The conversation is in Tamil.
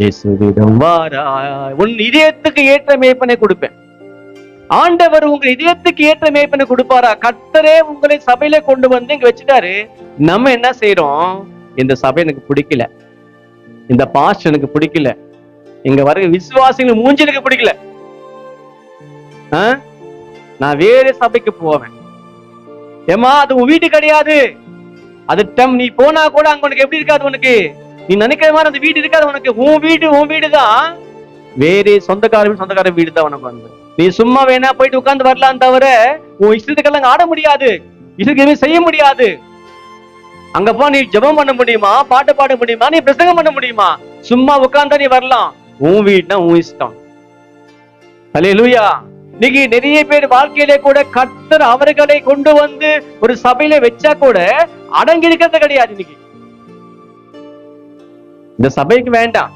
இயேசுவிடம் வாராய், உன் இதயத்துக்கு ஏற்ற மேய்ப்பனை கொடுப்பேன். ஆண்டவர் உங்க இதயத்துக்கு ஏற்ற மேய்ப்பனை கொடுப்பாரா? கர்த்தரே உங்களை சபையில கொண்டு வந்து இங்க வச்சுட்டாரு. நம்ம என்ன செய்யறோம்? இந்த சபை எனக்கு பிடிக்கல, இந்த பாஸ்டர் எனக்கு பிடிக்கல, இங்க வர விசுவாசிகள் மூஞ்சி எனக்கு பிடிக்கல, நான் வேற சபைக்கு போவேன். ஏமா, அது உன் வீட்டு கிடையாது. அது நீ போனா கூட அங்க உனக்கு எப்படி இருக்காது, உனக்கு நீ நினைக்கிற மாதிரி அந்த வீடு இருக்காது உனக்கு. உன் வீடு தான் வேற, சொந்தக்கார வீடு தான் உனக்கு. வந்து நீ சும்மா வேணா போயிட்டு உட்கார்ந்து வரலாம் தவிர உன் இஷ்டத்துக்கெல்லாம் ஆட முடியாது, இஷ்டத்துக்கு செய்ய முடியாது. அங்க போ, நீ ஜெபம் பண்ண முடியுமா, பாட்டு பாட முடியுமா, நீ பிரசங்கம் பண்ண முடியுமா? சும்மா உட்கார்ந்தா நீ வரலாம். உன் வீடுனா உன் இஷ்டம். அல்லேலூயா. இன்னைக்கு நிறைய பேர் வாழ்க்கையிலே கூட கர்த்தர் அவர்களை கொண்டு வந்து ஒரு சபையில வச்சா கூட அடங்கி இருக்கிறது கிடையாது. இன்னைக்கு இந்த சபைக்கு வேண்டாம்.